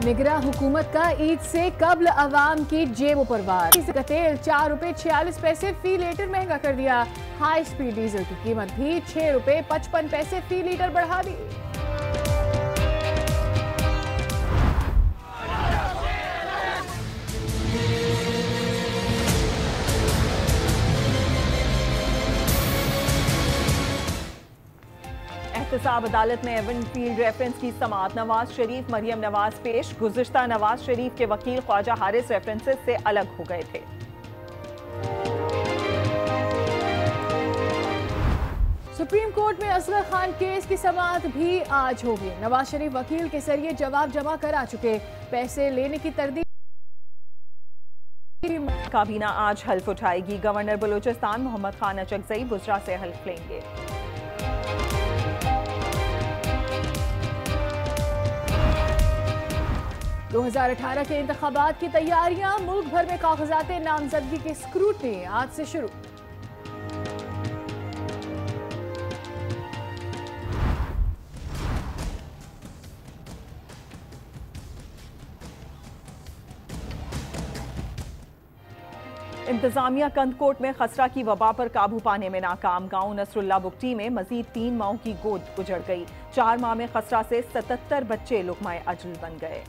निगरान हुकूमत का ईद से कबल अवाम की जेबों पर वार। का तेल 4 रुपए 46 पैसे फी लीटर महंगा कर दिया। हाई स्पीड डीजल की कीमत भी 6 रुपए 55 पैसे फी लीटर बढ़ा दी। एहतसाब अदालत में एवन फील्ड रेफरेंस की समाअत। नवाज शरीफ मरियम नवाज पेश। गुज़िश्ता नवाज शरीफ के वकील ख्वाजा हारिस रेफरेंसेस से अलग हो गए थे। सुप्रीम कोर्ट में असगर खान केस की समाअत भी आज होगी। नवाज शरीफ वकील के जरिए जवाब जमा करा चुके। पैसे लेने की तरदीद। काबीना आज हल्फ उठाएगी। गवर्नर बलूचिस्तान मोहम्मद खान अचकजई बुसरा से हल्फ लेंगे। दो 2018 के इंतखाबात की तैयारियां। मुल्क भर में कागजात नामजदगी की स्क्रूटनी आज से शुरू। इंतजामिया कंदकोट में खसरा की वबा पर काबू पाने में नाकाम। गांव नसरुल्ला बुगटी में मजीद 3 माओं की गोद उजड़ गई। 4 माह में खसरा से 77 बच्चे लुकमाए अजल बन गए।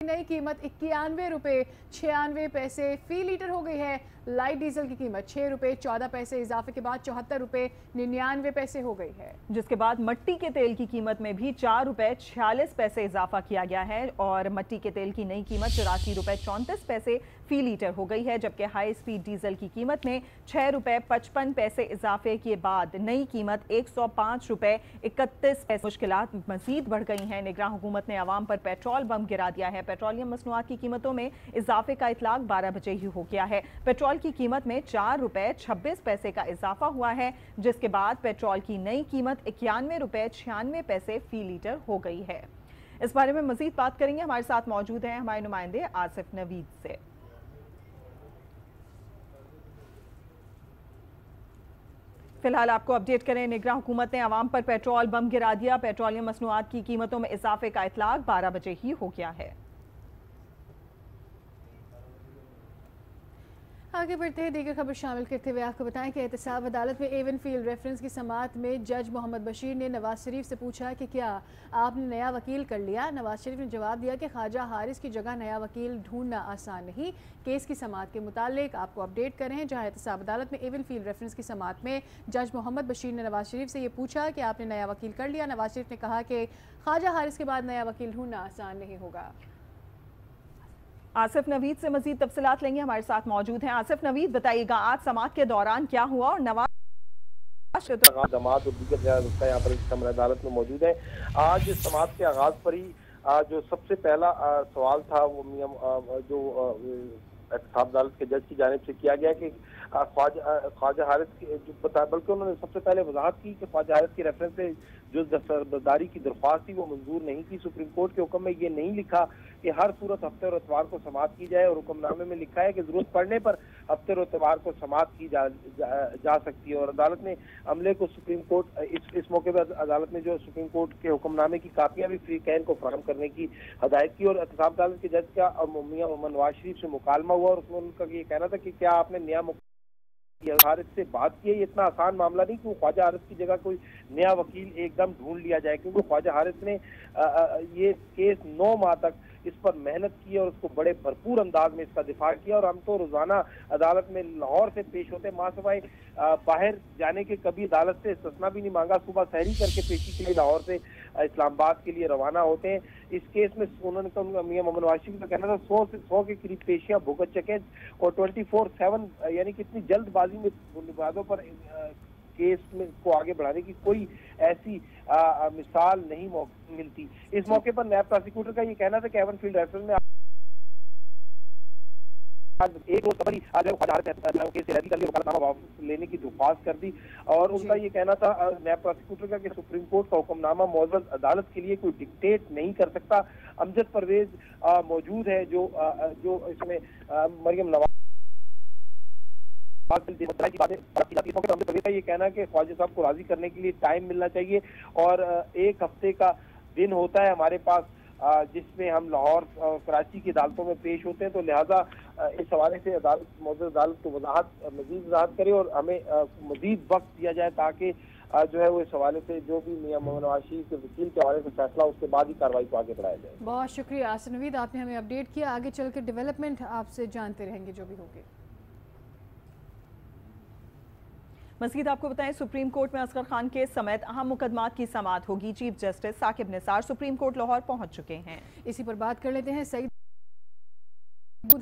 नई कीमत 91 रुपए 96 पैसे फी लीटर हो गई है। लाइट डीजल की कीमत 6 रुपए 14 पैसे इजाफे के बाद 74 रुपए 99 पैसे हो गई है। जिसके बाद मट्टी के तेल की कीमत में भी 4 रुपए 46 पैसे इजाफा किया गया है और मट्टी के तेल की नई कीमत 84 रुपए 34 पैसे फी लीटर हो गई है। जबकि हाई स्पीड डीजल की कीमत में 6 रुपए 55 पैसे इजाफे के बाद नई कीमत 105 रुपए 31 पैसे। मुश्किलात मजीद बढ़ गई हैं। निगरान हुकूमत ने आवाम पर पेट्रोल बम गिरा दिया है। पेट्रोलियम मसनूआत की कीमतों में इजाफे का इतलाक 12 बजे ही हो गया है। पेट्रोल की कीमत में 4 रुपए 26 पैसे का इजाफा हुआ है। जिसके बाद पेट्रोल की नई कीमत 91 रुपए 96 पैसे फी लीटर हो गई है। इस बारे में मजीद बात करेंगे। हमारे साथ मौजूद हैं हमारे नुमाइंदे आसिफ नवीद से। फिलहाल आपको अपडेट करें। निगरान हुकूमत ने आवाम पर पेट्रोल बम गिरा दिया। पेट्रोलियम मसनूआत की कीमतों में इजाफे का इतलाक 12 बजे ही हो गया है। आगे बढ़ते हैं। दीगर खबर शामिल करते हुए आपको बताएं कि एहतसाब अदालत में एवन फील्ड रेफरेंस की समाअत में जज मोहम्मद बशीर ने नवाज शरीफ से पूछा कि क्या आपने नया वकील कर लिया। नवाज शरीफ ने जवाब दिया कि ख्वाजा हारिस की जगह नया वकील ढूंढना आसान नहीं। केस की समाअत के मुतालिक आपको अपडेट करें। जहां एहतसाब अदालत में एवन फील्ड रेफरेंस की समाअत में जज मोहम्मद बशीर ने नवाज शरीफ से ये पूछा कि आपने नया वकील कर लिया। नवाज शरीफ ने कहा कि ख्वाजा हारिस के बाद नया वकील ढूंढना आसान नहीं होगा। आसिफ नवीद से मजीद तफसीलात लेंगे। हमारे साथ मौजूद हैं। आसिफ नवीद, बताइएगा आज समाअत के दौरान क्या हुआ और नवाज जमात और दीगर यहाँ पर अदालत में मौजूद है। आज समाअत के आगाज पर ही जो सबसे पहला सवाल था वो जो एहतसाब अदालत के जज की जानिब से किया गया कि ख्वाजा हारिस की जो बता, बल्कि उन्होंने सबसे पहले वजाहत की कि ख्वाजा हारिस की रेफरेंस से जो दस्तरदारी की दरख्वास्त थी वो मंजूर नहीं की। सुप्रीम कोर्ट के हुक्म में ये नहीं लिखा कि हर सूरत हफ्ते और इतवार को समाअत की जाए और हुक्मनामे में लिखा है कि जरूरत पड़ने पर हफ्ते और इतवार को समाअत की जा सकती है। और अदालत ने अमले को सुप्रीम कोर्ट इस मौके पर अदालत ने जो सुप्रीम कोर्ट के हुक्मनामे की कापियां भी फ्री कैन को फराहम करने की हदायत की। और एहतसाब अदालत के जज का मियां मोहम्मद नवाज शरीफ से मुकालमा हुआ और उसमें उनका ये कहना था कि क्या आपने नया हारिस से बात की है। ये इतना आसान मामला नहीं कि ख्वाजा हारिस की जगह कोई नया वकील एकदम ढूंढ लिया जाए, क्योंकि ख्वाजा हारिस ने ये केस 9 माह तक इस पर मेहनत की और उसको बड़े भरपूर अंदाज में इसका दिफा किया। और हम तो रोजाना अदालत में लाहौर से पेश होते माँ सवाए बाहर जाने के कभी अदालत से इस्तना भी नहीं मांगा। सुबह सहरी करके पेशी के लिए लाहौर से इस्लामाबाद के लिए रवाना होते हैं। इस केस में उन्होंने कहा, मियां मोहम्मद नवाज शरीफ का कहना था 100 के करीब पेशियां भुगत चुके और 24/7 यानी कितनी जल्दबाजी में बुनियादों पर केस में को आगे बढ़ाने की कोई ऐसी मिसाल नहीं मिलती। इस मौके पर नायब प्रोसिक्यूटर का ये कहना था कि एवन फील्ड रेफरेंस में एक रोज कबरी वापस लेने की दरख्वास्त कर दी। और उनका ये कहना था नायब प्रोसिक्यूटर का कि सुप्रीम कोर्ट का हुक्मनामा मौजूद अदालत के लिए कोई डिक्टेट नहीं कर सकता। अमजद परवेज मौजूद है जो इसमें मरियम नवाज ये कहना है कि ख्वाजा साहब को राजी करने के लिए टाइम मिलना चाहिए और 1 हफ्ते का दिन होता है हमारे पास जिसमें हम लाहौर और कराची की अदालतों में पेश होते हैं। तो लिहाजा इस हवाले से मौजूद अदालत को मजीद वजाहत करे और हमें मजीद वक्त दिया जाए ताकि जो है वो इस हवाले से जो भी मियां मोहम्मद नवाज शरीफ के वकील के हवाले से फैसला उसके बाद ही कार्रवाई को आगे बढ़ाया जाए। बहुत शुक्रिया आसिफ नवीद, आपने हमें अपडेट किया। आगे चल के डेवलपमेंट आपसे जानते रहेंगे जो भी होगी। मज़ीद आपको बताएं, सुप्रीम कोर्ट में असगर खान केस समेत अहम मुकदमात की समाअत होगी। Chief justice Saqib Nisar supreme court Lahore पहुंच चुके हैं। इसी पर बात कर लेते हैं। सईद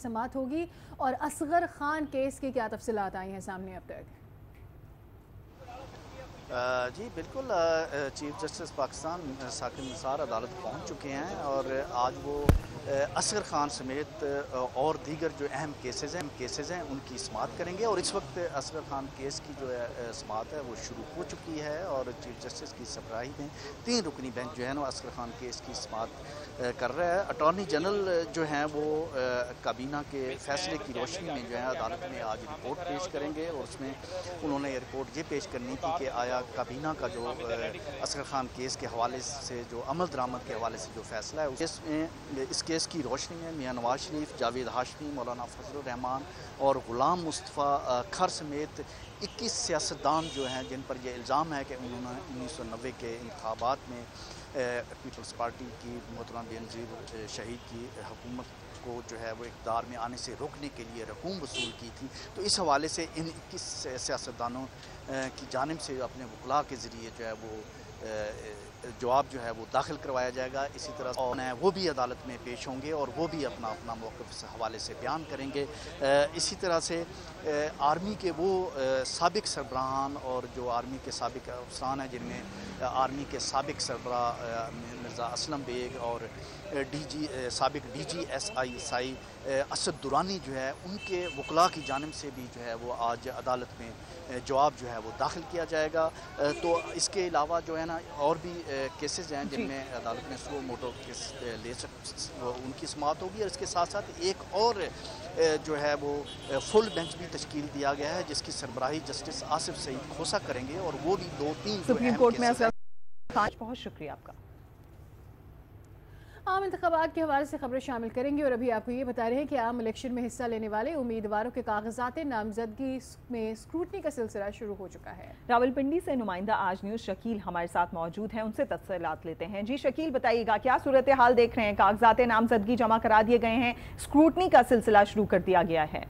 समाअत होगी और असगर खान केस की क्या तफसीलात आई हैं सामने अब तक? जी बिल्कुल, चीफ जस्टिस पाकिस्तान साकिब निसार अदालत पहुंच चुके हैं और आज वो असगर खान समेत और दीगर जो अहम केसेस हैं उनकी समाअत करेंगे। और इस वक्त असगर खान केस की जो है समाअत है वो शुरू हो चुकी है और चीफ जस्टिस की सरबराही में 3 रुकनी बेंच जो है ना असगर खान केस की समाअत कर रहा है। अटॉर्नी जनरल जो हैं वो काबीना के फैसले की रोशनी में जो है अदालत में आज रिपोर्ट पेश करेंगे और उसमें उन्होंने ये रिपोर्ट ये पेश करनी थी कि आया काबीना का जो असगर खान केस के हवाले से जो अमल दरामद के हवाले से जो फैसला है उसमें इस केस की रोशनी में मियां नवाज शरीफ, जावेद हाशमी, मौलाना फजलुर रहमान और गुलाम मुस्तफ़ा खर समेत 21 सियासतदान जो हैं जिन पर यह इल्ज़ाम है कि उन्होंने 1990 के इंतखाबात में पीपल्स पार्टी की मोहतरम बेनज़ीर शहीद की हुकूमत को जो है वो इक़्तिदार में आने से रोकने के लिए रकूम वसूल की थी। तो इस हवाले से इन 21 सियासतदानों की जानिब से अपने वकला के ज़रिए जो है वो जवाब जो है वो दाखिल करवाया जाएगा। इसी तरह और वो भी अदालत में पेश होंगे और वो भी अपना अपना मौक़िफ़ इस हवाले से बयान करेंगे। इसी तरह से आर्मी के वो साबिक सरबराहान और जो आर्मी के साबिक अफसरान हैं जिनमें आर्मी के साबिक सरबराह मिर्ज़ा असलम बेग और साबिक DGSI असद दुरानी जो है उनके वकला की जानिब से भी जो है वो आज अदालत में जवाब जो है वो दाखिल किया जाएगा। तो इसके अलावा जो है ना और भी केसेस हैं जिनमें अदालत में सो मोटो केस उनकी समाअत होगी और इसके साथ साथ एक और जो है वो फुल बेंच भी तश्कील दिया गया है जिसकी सरबराही जस्टिस आसिफ सईद खोसा करेंगे और वो भी 2-3 सुप्रीम कोर्ट में बहुत शुक्रिया आपका। आम इंतखाबात के हवाले से खबरें शामिल करेंगे और अभी आपको ये बता रहे हैं कि आम इलेक्शन में हिस्सा लेने वाले उम्मीदवारों के कागजात नामजदगी में स्क्रूटनी का सिलसिला शुरू हो चुका है। रावलपिंडी से नुमाइंदा आज न्यूज़ शकील हमारे साथ मौजूद हैं, उनसे तफसीलात लेते हैं। जी शकील, बताइएगा क्या सूरत हाल देख रहे हैं? कागजात नामजदगी जमा करा दिए गए हैं, स्क्रूटनी का सिलसिला शुरू कर दिया गया है।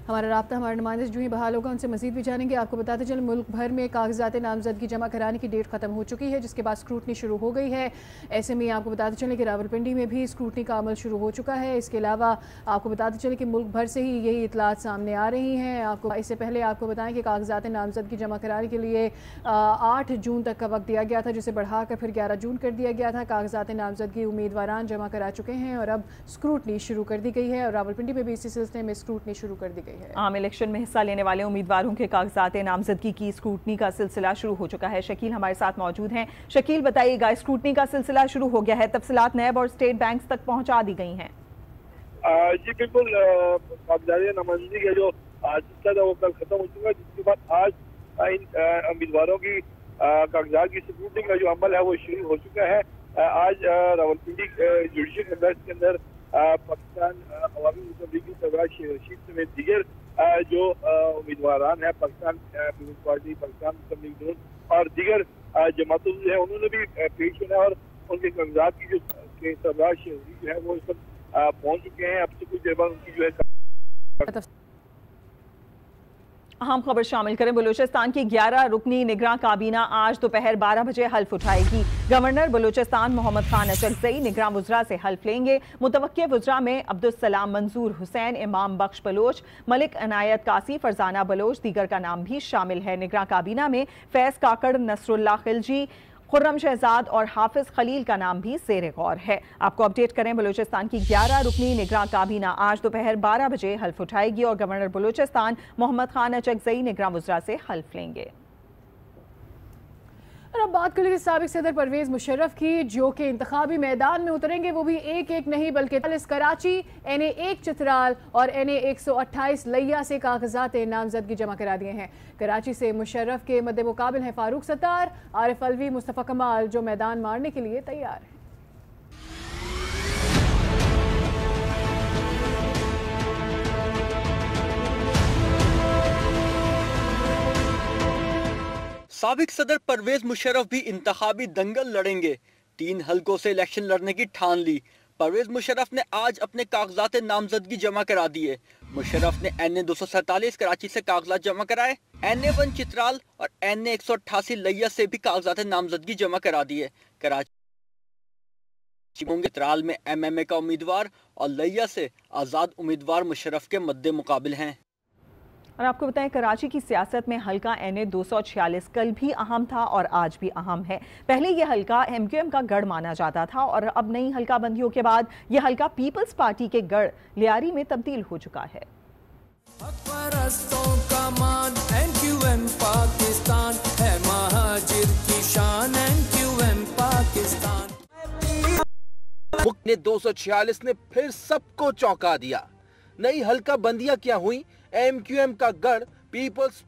हमारा राब्ता हमारे नुमाइंदे जो ही बहाल होगा उनसे मजीद भी जानेंगे। आपको बताते चलें मुल्क भर में कागजात नामजदगी जमा कराने की डेट ख़त्म हो चुकी है जिसके बाद स्क्रूटनी शुरू हो गई है। ऐसे में आपको बताते चलें कि रावलपिंडी में भी स्क्रूटनी का अमल शुरू हो चुका है। इसके अलावा आपको बताते चलें कि मुल्क भर से ही यही इतलात सामने आ रही हैं। आपको इससे पहले आपको बताएं कि कागजात नामजदगी जमा कराने के लिए 8 जून तक का वक्त दिया गया था जिसे बढ़ाकर फिर 11 जून कर दिया गया था। कागजात नामजदगी उम्मीदवारान जमा करा चुके हैं और अब स्क्रूटनी शुरू कर दी गई है और रावलपिंडी में भी इसी सिलसिले में स्क्रूटनी शुरू कर दी गई है। आम इलेक्शन में हिस्सा लेने वाले उम्मीदवारों के कागजात नामजदगी की स्क्रूटनी का सिलसिला शुरू हो चुका है। शकील हमारे साथ मौजूद हैं। शकील, बताइएगा स्क्रूटनी का सिलसिला शुरू हो गया है, तफसीलात नैब और स्टेट बैंक तक पहुंचा दी गई हैं? जी बिल्कुल, कागजात नामजदगी का जो सिलसिला था वो कल खत्म हो चुका है जिसके बाद आज इन उम्मीदवारों की कागजात की स्क्रूटनी का जो अमल है वो शुरू हो चुका है। आज रावलपिंडी जुडिशल कॉम्प्लेक्स के अंदर पाकिस्तान अवामी मुस्लिम लीग की सरबराह शेख रशीद समेत दीगर जो उम्मीदवारान है पाकिस्तान पीपल्स पार्टी, पाकिस्तान मुस्लिम लीग नून और दीगर जमातों से है उन्होंने भी पेश होना और उनके कागजात की जो सरबराह शेख रशीद जो है वो इस वक्त पहुंच चुके हैं। अब से कुछ देर बाद उनकी जो है अहम खबर शामिल करें। बलूचिस्तान की 11 रुकनी निगरां काबीना आज दोपहर 12 बजे हल्फ उठाएगी। गवर्नर बलूचिस्तान मोहम्मद खान अचकजई निगरां वुज़रा से हल्फ लेंगे। मुतवक्किल वुज़रा में अब्दुलसलाम मंजूर हुसैन, इमाम बख्श बलोच, मलिक अनायत कासी, फरजाना बलोच दीगर का नाम भी शामिल है। निगरां काबीना में फैज़ काकड़, नसरुल्लाह खिलजी, खुर्रम शहजाद और हाफिज खलील का नाम भी ज़ेरे गौर है। आपको अपडेट करें, बलूचिस्तान की 11 रुकनी निगरां काबीना आज दोपहर 12 बजे हल्फ उठाएगी और गवर्नर बलूचिस्तान मोहम्मद खान अचकजई निगरां वुज़रा से हल्फ लेंगे। और अब बात करेंगे साबिक सदर परवेज मुशर्रफ की, जो कि इंतखाबी मैदान में उतरेंगे, वो भी एक एक नहीं बल्कि 40 कराची, NA1 चित्राल और NA 128 लिया से कागजात नामजदगी जमा करा दिए हैं। कराची से मुशर्रफ के मद्दे मुकाबिल हैं फारूक सत्तार, आरिफ अलवी, मुस्तफ़ा कमाल, जो मैदान मारने के लिए तैयार हैं। साबिक सदर परवेज मुशर्रफ भी इंतखाबी दंगल लड़ेंगे। 3 हलकों से इलेक्शन लड़ने की ठान ली। परवेज मुशर्रफ ने आज अपने कागजात नामजदगी जमा करा दिए। मुशर्रफ ने NA 247 कराची से कागजात जमा कराए, NA1 चित्राल और NA 188 लिया से भी कागजात नामजदगी जमा करा दिए। कराची चित्राल में MMA का उम्मीदवार और लिया से आज़ाद उम्मीदवार मुशर्रफ के मद्दे मुकाबिल हैं। और आपको बताएं, कराची की सियासत में हल्का NA 246 कल भी अहम था और आज भी अहम है। पहले यह हल्का MQM का गढ़ माना जाता था और अब नई हल्का बंदियों के बाद यह हल्का पीपल्स पार्टी के गढ़ लियारी में तब्दील हो चुका है। ने 246 ने फिर सबको चौंका दिया। नई हल्का बंदियां क्या हुई? MQM का गढ़ पीपल्स